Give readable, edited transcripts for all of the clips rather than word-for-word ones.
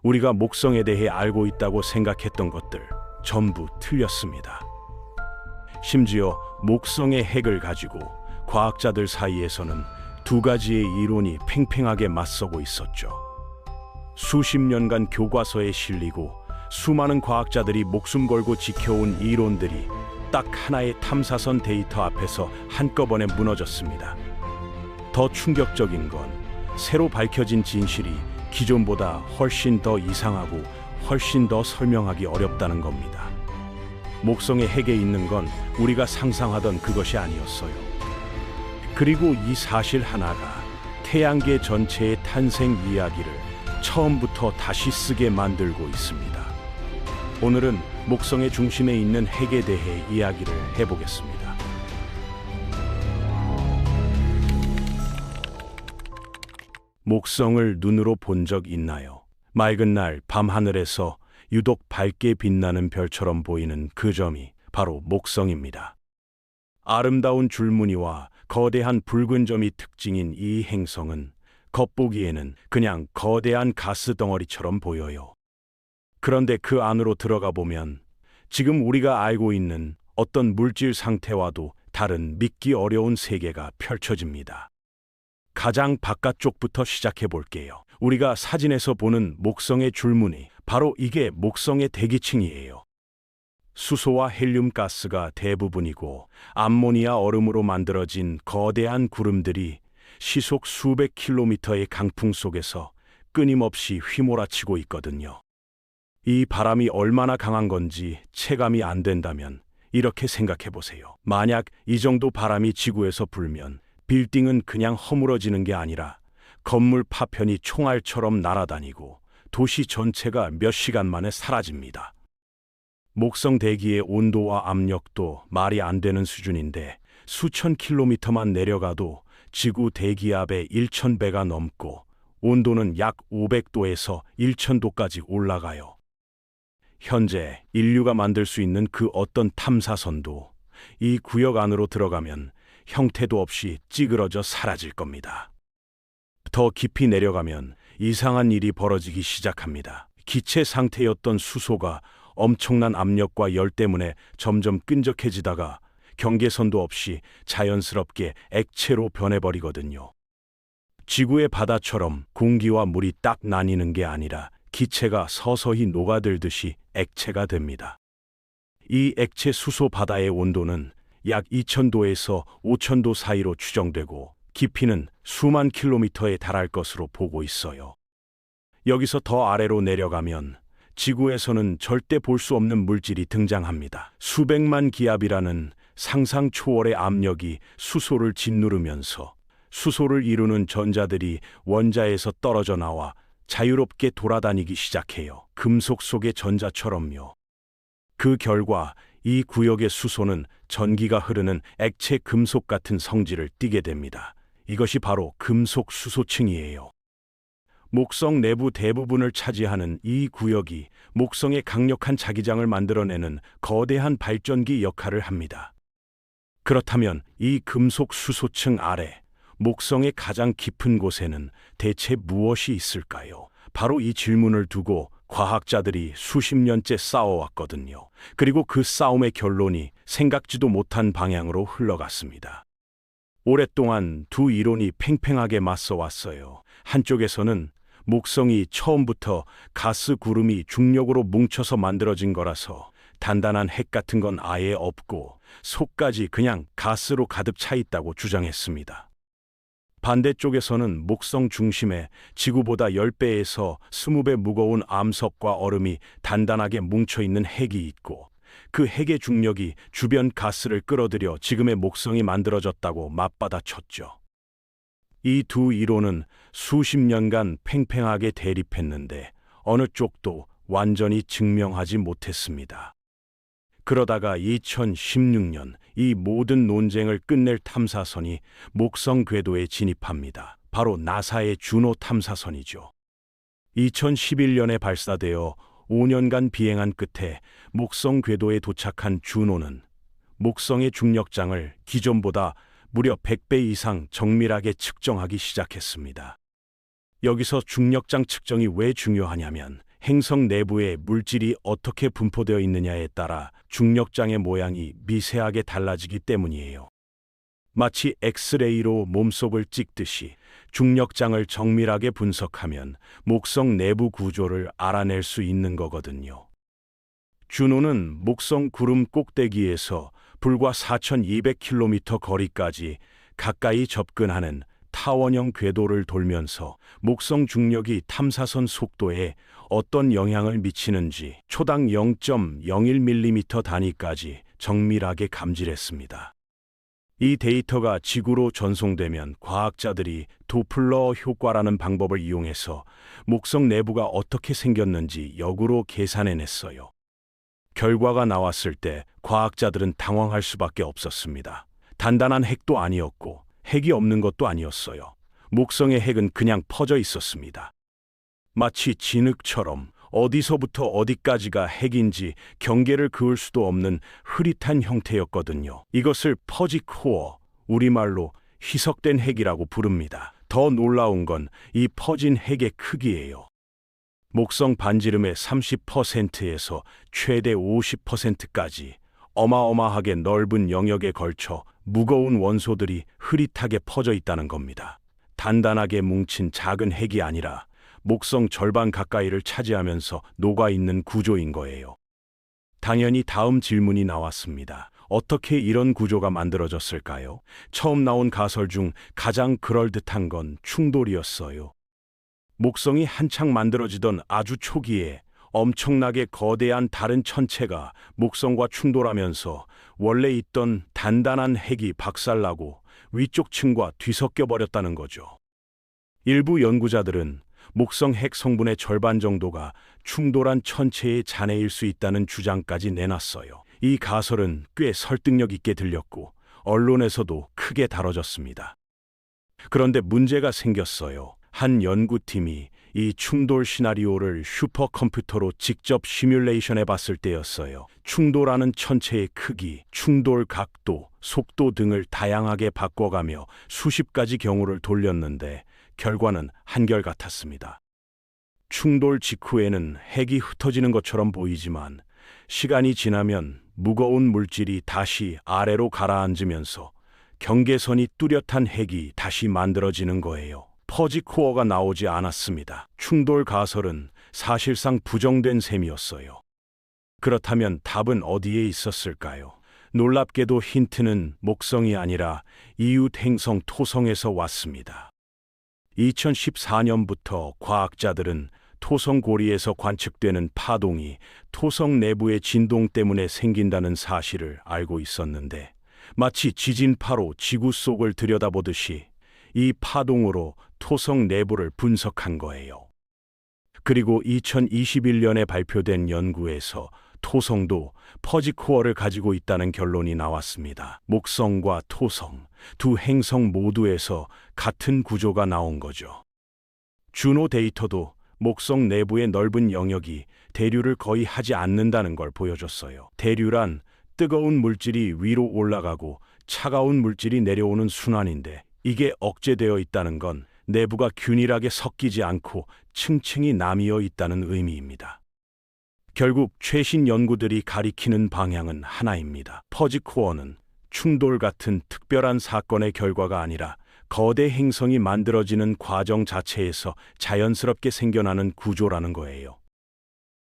우리가 목성에 대해 알고 있다고 생각했던 것들 전부 틀렸습니다. 심지어 목성의 핵을 가지고 과학자들 사이에서는 두 가지의 이론이 팽팽하게 맞서고 있었죠. 수십 년간 교과서에 실리고 수많은 과학자들이 목숨 걸고 지켜온 이론들이 딱 하나의 탐사선 데이터 앞에서 한꺼번에 무너졌습니다. 더 충격적인 건 새로 밝혀진 진실이 기존보다 훨씬 더 이상하고 훨씬 더 설명하기 어렵다는 겁니다. 목성의 핵에 있는 건 우리가 상상하던 그것이 아니었어요. 그리고 이 사실 하나가 태양계 전체의 탄생 이야기를 처음부터 다시 쓰게 만들고 있습니다. 오늘은 목성의 중심에 있는 핵에 대해 이야기를 해보겠습니다. 목성을 눈으로 본 적 있나요? 맑은 날 밤하늘에서 유독 밝게 빛나는 별처럼 보이는 그 점이 바로 목성입니다. 아름다운 줄무늬와 거대한 붉은 점이 특징인 이 행성은 겉보기에는 그냥 거대한 가스 덩어리처럼 보여요. 그런데 그 안으로 들어가 보면 지금 우리가 알고 있는 어떤 물질 상태와도 다른 믿기 어려운 세계가 펼쳐집니다. 가장 바깥쪽부터 시작해 볼게요. 우리가 사진에서 보는 목성의 줄무늬, 바로 이게 목성의 대기층이에요. 수소와 헬륨 가스가 대부분이고 암모니아 얼음으로 만들어진 거대한 구름들이 시속 수백 킬로미터의 강풍 속에서 끊임없이 휘몰아치고 있거든요. 이 바람이 얼마나 강한 건지 체감이 안 된다면 이렇게 생각해 보세요. 만약 이 정도 바람이 지구에서 불면 빌딩은 그냥 허물어지는 게 아니라 건물 파편이 총알처럼 날아다니고 도시 전체가 몇 시간 만에 사라집니다. 목성 대기의 온도와 압력도 말이 안 되는 수준인데 수천 킬로미터만 내려가도 지구 대기압의 1000배가 넘고 온도는 약 500도에서 1000도까지 올라가요. 현재 인류가 만들 수 있는 그 어떤 탐사선도 이 구역 안으로 들어가면 형태도 없이 찌그러져 사라질 겁니다. 더 깊이 내려가면 이상한 일이 벌어지기 시작합니다. 기체 상태였던 수소가 엄청난 압력과 열 때문에 점점 끈적해지다가 경계선도 없이 자연스럽게 액체로 변해버리거든요. 지구의 바다처럼 공기와 물이 딱 나뉘는 게 아니라 기체가 서서히 녹아들듯이 액체가 됩니다. 이 액체 수소 바다의 온도는 약 2000도에서 5000도 사이로 추정되고 깊이는 수만 킬로미터에 달할 것으로 보고 있어요. 여기서 더 아래로 내려가면 지구에서는 절대 볼 수 없는 물질이 등장합니다. 수백만 기압이라는 상상 초월의 압력이 수소를 짓누르면서 수소를 이루는 전자들이 원자에서 떨어져 나와 자유롭게 돌아다니기 시작해요. 금속 속의 전자처럼요. 그 결과 이 구역의 수소는 전기가 흐르는 액체 금속 같은 성질을 띠게 됩니다. 이것이 바로 금속 수소층이에요. 목성 내부 대부분을 차지하는 이 구역이 목성의 강력한 자기장을 만들어내는 거대한 발전기 역할을 합니다. 그렇다면 이 금속 수소층 아래 목성의 가장 깊은 곳에는 대체 무엇이 있을까요? 바로 이 질문을 두고 과학자들이 수십 년째 싸워왔거든요. 그리고 그 싸움의 결론이 생각지도 못한 방향으로 흘러갔습니다. 오랫동안 두 이론이 팽팽하게 맞서왔어요. 한쪽에서는 목성이 처음부터 가스 구름이 중력으로 뭉쳐서 만들어진 거라서 단단한 핵 같은 건 아예 없고 속까지 그냥 가스로 가득 차 있다고 주장했습니다. 반대쪽에서는 목성 중심에 지구보다 10배에서 20배 무거운 암석과 얼음이 단단하게 뭉쳐있는 핵이 있고 그 핵의 중력이 주변 가스를 끌어들여 지금의 목성이 만들어졌다고 맞받아쳤죠. 이 두 이론은 수십 년간 팽팽하게 대립했는데 어느 쪽도 완전히 증명하지 못했습니다. 그러다가 2016년 이 모든 논쟁을 끝낼 탐사선이 목성 궤도에 진입합니다. 바로 나사의 주노 탐사선이죠. 2011년에 발사되어 5년간 비행한 끝에 목성 궤도에 도착한 주노는 목성의 중력장을 기존보다 무려 100배 이상 정밀하게 측정하기 시작했습니다. 여기서 중력장 측정이 왜 중요하냐면 행성 내부에 물질이 어떻게 분포되어 있느냐에 따라 중력장의 모양이 미세하게 달라지기 때문이에요. 마치 엑스레이로 몸속을 찍듯이 중력장을 정밀하게 분석하면 목성 내부 구조를 알아낼 수 있는 거거든요. 주노는 목성 구름 꼭대기에서 불과 4,200km 거리까지 가까이 접근하는 타원형 궤도를 돌면서 목성 중력이 탐사선 속도에 어떤 영향을 미치는지 초당 0.01mm 단위까지 정밀하게 감지했습니다. 이 데이터가 지구로 전송되면 과학자들이 도플러 효과라는 방법을 이용해서 목성 내부가 어떻게 생겼는지 역으로 계산해냈어요. 결과가 나왔을 때 과학자들은 당황할 수밖에 없었습니다. 단단한 핵도 아니었고 핵이 없는 것도 아니었어요. 목성의 핵은 그냥 퍼져 있었습니다. 마치 진흙처럼 어디서부터 어디까지가 핵인지 경계를 그을 수도 없는 흐릿한 형태였거든요. 이것을 퍼지 코어, 우리말로 희석된 핵이라고 부릅니다. 더 놀라운 건 이 퍼진 핵의 크기예요. 목성 반지름의 30%에서 최대 50%까지 어마어마하게 넓은 영역에 걸쳐 무거운 원소들이 흐릿하게 퍼져 있다는 겁니다. 단단하게 뭉친 작은 핵이 아니라 목성 절반 가까이를 차지하면서 녹아있는 구조인 거예요. 당연히 다음 질문이 나왔습니다. 어떻게 이런 구조가 만들어졌을까요? 처음 나온 가설 중 가장 그럴듯한 건 충돌이었어요. 목성이 한창 만들어지던 아주 초기에 엄청나게 거대한 다른 천체가 목성과 충돌하면서 원래 있던 단단한 핵이 박살나고 위쪽 층과 뒤섞여 버렸다는 거죠. 일부 연구자들은 목성 핵 성분의 절반 정도가 충돌한 천체의 잔해일 수 있다는 주장까지 내놨어요. 이 가설은 꽤 설득력 있게 들렸고 언론에서도 크게 다뤄졌습니다. 그런데 문제가 생겼어요. 한 연구팀이 이 충돌 시나리오를 슈퍼컴퓨터로 직접 시뮬레이션해 봤을 때였어요. 충돌하는 천체의 크기, 충돌 각도, 속도 등을 다양하게 바꿔가며 수십 가지 경우를 돌렸는데 결과는 한결같았습니다. 충돌 직후에는 핵이 흩어지는 것처럼 보이지만 시간이 지나면 무거운 물질이 다시 아래로 가라앉으면서 경계선이 뚜렷한 핵이 다시 만들어지는 거예요. 퍼지 코어가 나오지 않았습니다. 충돌 가설은 사실상 부정된 셈이었어요. 그렇다면 답은 어디에 있었을까요? 놀랍게도 힌트는 목성이 아니라 이웃 행성 토성에서 왔습니다. 2014년부터 과학자들은 토성 고리에서 관측되는 파동이 토성 내부의 진동 때문에 생긴다는 사실을 알고 있었는데 마치 지진파로 지구 속을 들여다보듯이 이 파동으로 토성 내부를 분석한 거예요. 그리고 2021년에 발표된 연구에서 토성도 퍼지 코어를 가지고 있다는 결론이 나왔습니다. 목성과 토성, 두 행성 모두에서 같은 구조가 나온 거죠. 주노 데이터도 목성 내부의 넓은 영역이 대류를 거의 하지 않는다는 걸 보여줬어요. 대류란 뜨거운 물질이 위로 올라가고 차가운 물질이 내려오는 순환인데 이게 억제되어 있다는 건 내부가 균일하게 섞이지 않고 층층이 나뉘어 있다는 의미입니다. 결국 최신 연구들이 가리키는 방향은 하나입니다. 퍼지 코어는 충돌 같은 특별한 사건의 결과가 아니라 거대 행성이 만들어지는 과정 자체에서 자연스럽게 생겨나는 구조라는 거예요.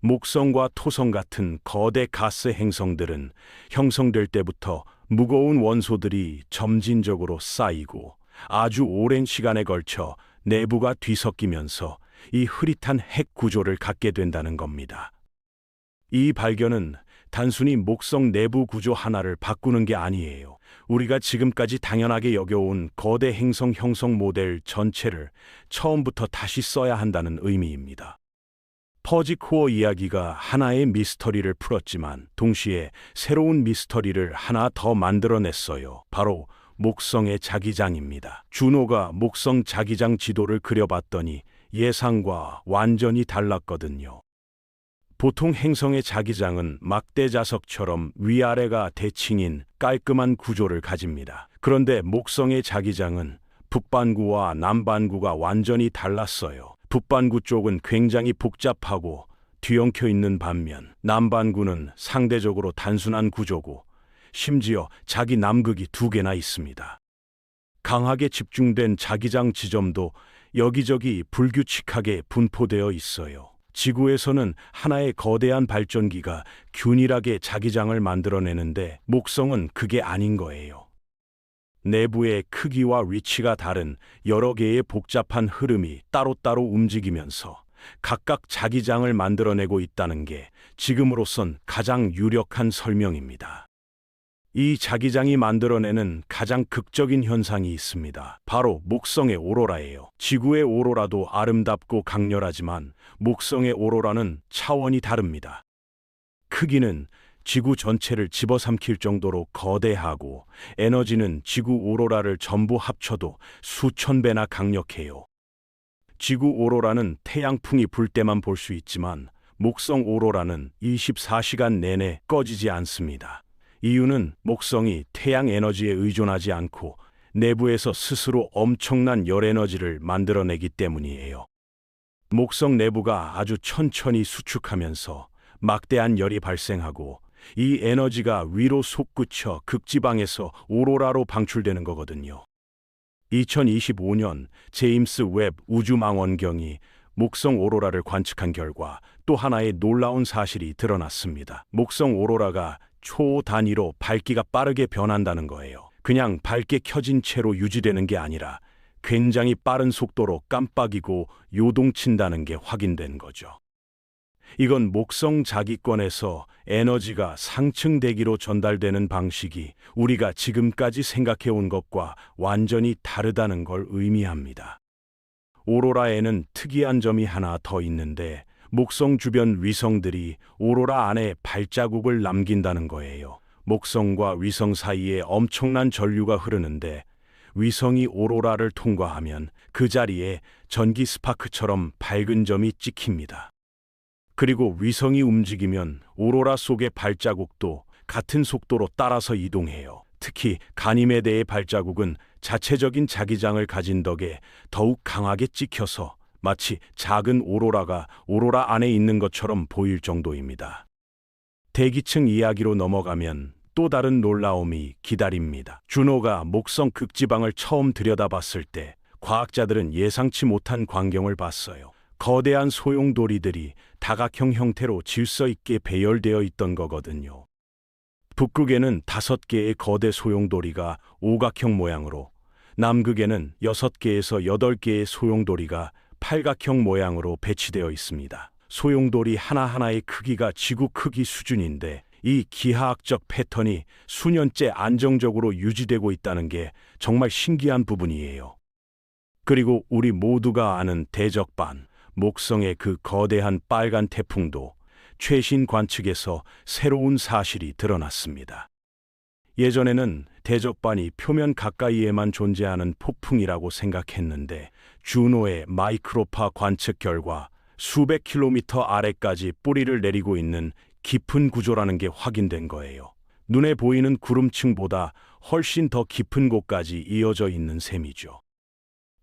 목성과 토성 같은 거대 가스 행성들은 형성될 때부터 무거운 원소들이 점진적으로 쌓이고 아주 오랜 시간에 걸쳐 내부가 뒤섞이면서 이 흐릿한 핵 구조를 갖게 된다는 겁니다. 이 발견은 단순히 목성 내부 구조 하나를 바꾸는 게 아니에요. 우리가 지금까지 당연하게 여겨온 거대 행성 형성 모델 전체를 처음부터 다시 써야 한다는 의미입니다. 퍼지 코어 이야기가 하나의 미스터리를 풀었지만 동시에 새로운 미스터리를 하나 더 만들어냈어요. 바로 목성의 자기장입니다. 주노가 목성 자기장 지도를 그려봤더니 예상과 완전히 달랐거든요. 보통 행성의 자기장은 막대자석처럼 위아래가 대칭인 깔끔한 구조를 가집니다. 그런데 목성의 자기장은 북반구와 남반구가 완전히 달랐어요. 북반구 쪽은 굉장히 복잡하고 뒤엉켜 있는 반면 남반구는 상대적으로 단순한 구조고 심지어 자기 남극이 2개나 있습니다. 강하게 집중된 자기장 지점도 여기저기 불규칙하게 분포되어 있어요. 지구에서는 하나의 거대한 발전기가 균일하게 자기장을 만들어내는데 목성은 그게 아닌 거예요. 내부의 크기와 위치가 다른 여러 개의 복잡한 흐름이 따로따로 움직이면서 각각 자기장을 만들어내고 있다는 게 지금으로선 가장 유력한 설명입니다. 이 자기장이 만들어내는 가장 극적인 현상이 있습니다. 바로 목성의 오로라예요. 지구의 오로라도 아름답고 강렬하지만 목성의 오로라는 차원이 다릅니다. 크기는 지구 전체를 집어삼킬 정도로 거대하고 에너지는 지구 오로라를 전부 합쳐도 수천 배나 강력해요. 지구 오로라는 태양풍이 불 때만 볼 수 있지만 목성 오로라는 24시간 내내 꺼지지 않습니다. 이유는 목성이 태양 에너지에 의존하지 않고 내부에서 스스로 엄청난 열 에너지를 만들어내기 때문이에요. 목성 내부가 아주 천천히 수축하면서 막대한 열이 발생하고 이 에너지가 위로 솟구쳐 극지방에서 오로라로 방출되는 거거든요. 2025년 제임스 웹 우주망원경이 목성 오로라를 관측한 결과 또 하나의 놀라운 사실이 드러났습니다. 목성 오로라가 초 단위로 밝기가 빠르게 변한다는 거예요. 그냥 밝게 켜진 채로 유지되는 게 아니라 굉장히 빠른 속도로 깜빡이고 요동친다는 게 확인된 거죠. 이건 목성 자기권에서 에너지가 상층 대기로 전달되는 방식이 우리가 지금까지 생각해온 것과 완전히 다르다는 걸 의미합니다. 오로라에는 특이한 점이 하나 더 있는데 목성 주변 위성들이 오로라 안에 발자국을 남긴다는 거예요. 목성과 위성 사이에 엄청난 전류가 흐르는데 위성이 오로라를 통과하면 그 자리에 전기 스파크처럼 밝은 점이 찍힙니다. 그리고 위성이 움직이면 오로라 속의 발자국도 같은 속도로 따라서 이동해요. 특히 가니메데의 발자국은 자체적인 자기장을 가진 덕에 더욱 강하게 찍혀서 마치 작은 오로라가 오로라 안에 있는 것처럼 보일 정도입니다. 대기층 이야기로 넘어가면 또 다른 놀라움이 기다립니다. 주노가 목성 극지방을 처음 들여다봤을 때 과학자들은 예상치 못한 광경을 봤어요. 거대한 소용돌이들이 다각형 형태로 질서 있게 배열되어 있던 거거든요. 북극에는 5개의 거대 소용돌이가 오각형 모양으로, 남극에는 6개에서 8개의 소용돌이가 팔각형 모양으로 배치되어 있습니다. 소용돌이 하나하나의 크기가 지구 크기 수준인데 이 기하학적 패턴이 수년째 안정적으로 유지되고 있다는 게 정말 신기한 부분이에요. 그리고 우리 모두가 아는 대적반, 목성의 그 거대한 빨간 태풍도 최신 관측에서 새로운 사실이 드러났습니다. 예전에는 대적반이 표면 가까이에만 존재하는 폭풍이라고 생각했는데 주노의 마이크로파 관측 결과 수백 킬로미터 아래까지 뿌리를 내리고 있는 깊은 구조라는 게 확인된 거예요. 눈에 보이는 구름층보다 훨씬 더 깊은 곳까지 이어져 있는 셈이죠.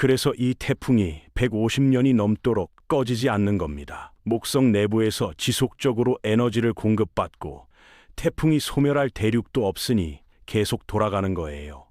그래서 이 태풍이 150년이 넘도록 꺼지지 않는 겁니다. 목성 내부에서 지속적으로 에너지를 공급받고 태풍이 소멸할 대륙도 없으니 계속 돌아가는 거예요.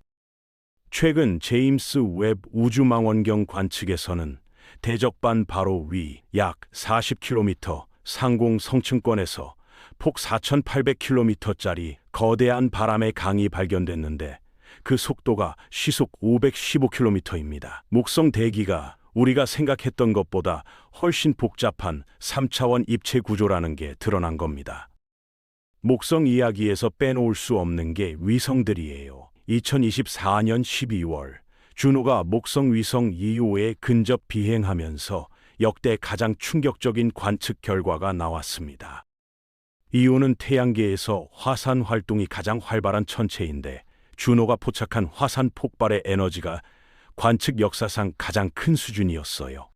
최근 제임스 웹 우주망원경 관측에서는 대적반 바로 위 약 40km 상공 성층권에서 폭 4,800km짜리 거대한 바람의 강이 발견됐는데 그 속도가 시속 515km입니다. 목성 대기가 우리가 생각했던 것보다 훨씬 복잡한 3차원 입체 구조라는 게 드러난 겁니다. 목성 이야기에서 빼놓을 수 없는 게 위성들이에요. 2024년 12월 주노가 목성 위성 2호에 근접 비행하면서 역대 가장 충격적인 관측 결과가 나왔습니다. 2호는 태양계에서 화산 활동이 가장 활발한 천체인데 주노가 포착한 화산 폭발의 에너지가 관측 역사상 가장 큰 수준이었어요.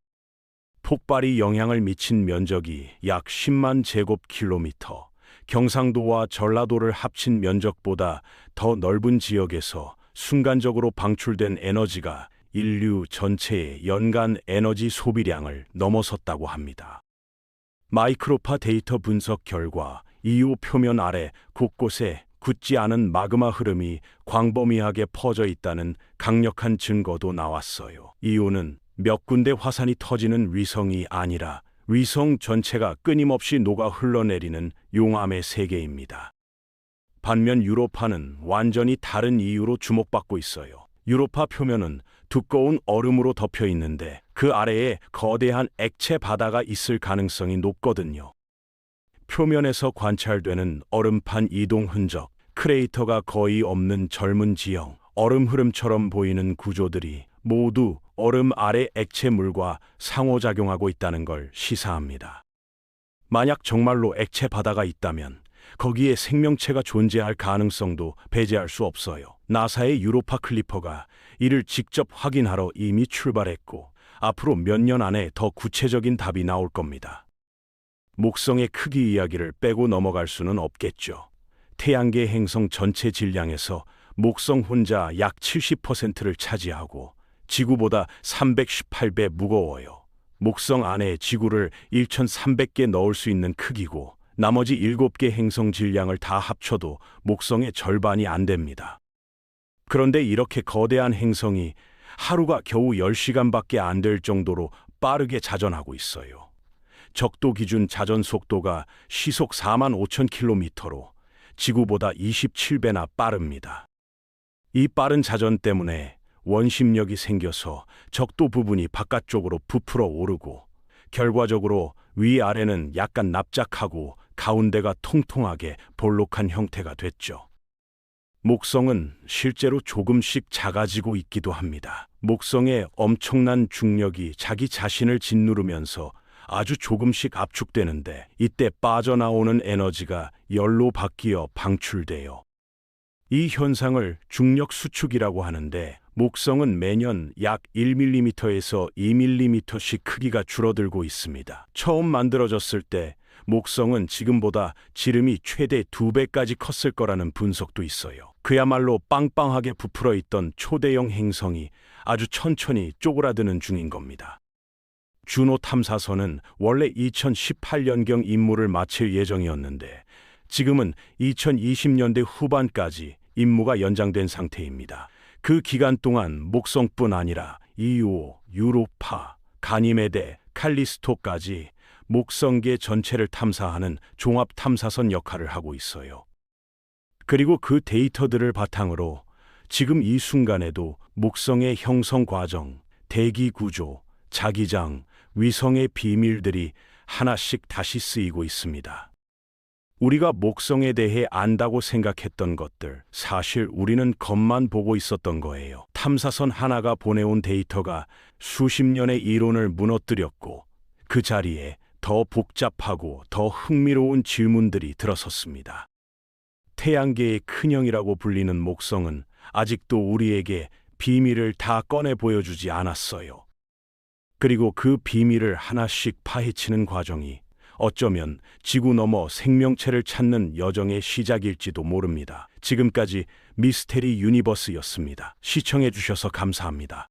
폭발이 영향을 미친 면적이 약 10만 제곱킬로미터, 경상도와 전라도를 합친 면적보다 더 넓은 지역에서 순간적으로 방출된 에너지가 인류 전체의 연간 에너지 소비량을 넘어섰다고 합니다. 마이크로파 데이터 분석 결과 이오 표면 아래 곳곳에 굳지 않은 마그마 흐름이 광범위하게 퍼져 있다는 강력한 증거도 나왔어요. 이오는 몇 군데 화산이 터지는 위성이 아니라 위성 전체가 끊임없이 녹아 흘러내리는 용암의 세계입니다. 반면 유로파는 완전히 다른 이유로 주목받고 있어요. 유로파 표면은 두꺼운 얼음으로 덮여 있는데 그 아래에 거대한 액체 바다가 있을 가능성이 높거든요. 표면에서 관찰되는 얼음판 이동 흔적, 크레이터가 거의 없는 젊은 지형, 얼음 흐름처럼 보이는 구조들이 모두 얼음 아래 액체물과 상호작용하고 있다는 걸 시사합니다. 만약 정말로 액체 바다가 있다면 거기에 생명체가 존재할 가능성도 배제할 수 없어요. 나사의 유로파 클리퍼가 이를 직접 확인하러 이미 출발했고 앞으로 몇 년 안에 더 구체적인 답이 나올 겁니다. 목성의 크기 이야기를 빼고 넘어갈 수는 없겠죠. 태양계 행성 전체 질량에서 목성 혼자 약 70%를 차지하고 지구보다 318배 무거워요. 목성 안에 지구를 1,300개 넣을 수 있는 크기고 나머지 7개 행성 질량을 다 합쳐도 목성의 절반이 안 됩니다. 그런데 이렇게 거대한 행성이 하루가 겨우 10시간밖에 안 될 정도로 빠르게 자전하고 있어요. 적도 기준 자전 속도가 시속 45,000km로 지구보다 27배나 빠릅니다. 이 빠른 자전 때문에 원심력이 생겨서 적도 부분이 바깥쪽으로 부풀어 오르고 결과적으로 위아래는 약간 납작하고 가운데가 통통하게 볼록한 형태가 됐죠. 목성은 실제로 조금씩 작아지고 있기도 합니다. 목성의 엄청난 중력이 자기 자신을 짓누르면서 아주 조금씩 압축되는데 이때 빠져나오는 에너지가 열로 바뀌어 방출돼요. 이 현상을 중력 수축이라고 하는데 목성은 매년 약 1mm에서 2mm씩 크기가 줄어들고 있습니다. 처음 만들어졌을 때 목성은 지금보다 지름이 최대 2배까지 컸을 거라는 분석도 있어요. 그야말로 빵빵하게 부풀어 있던 초대형 행성이 아주 천천히 쪼그라드는 중인 겁니다. 주노 탐사선은 원래 2018년경 임무를 마칠 예정이었는데 지금은 2020년대 후반까지 임무가 연장된 상태입니다. 그 기간 동안 목성뿐 아니라 이오, 유로파, 가니메데, 칼리스토까지 목성계 전체를 탐사하는 종합 탐사선 역할을 하고 있어요. 그리고 그 데이터들을 바탕으로 지금 이 순간에도 목성의 형성 과정, 대기 구조, 자기장, 위성의 비밀들이 하나씩 다시 쓰이고 있습니다. 우리가 목성에 대해 안다고 생각했던 것들, 사실 우리는 겉만 보고 있었던 거예요. 탐사선 하나가 보내온 데이터가 수십 년의 이론을 무너뜨렸고 그 자리에 더 복잡하고 더 흥미로운 질문들이 들어섰습니다. 태양계의 큰형이라고 불리는 목성은 아직도 우리에게 비밀을 다 꺼내 보여주지 않았어요. 그리고 그 비밀을 하나씩 파헤치는 과정이 어쩌면 지구 너머 생명체를 찾는 여정의 시작일지도 모릅니다. 지금까지 미스테리 유니버스였습니다. 시청해 주셔서 감사합니다.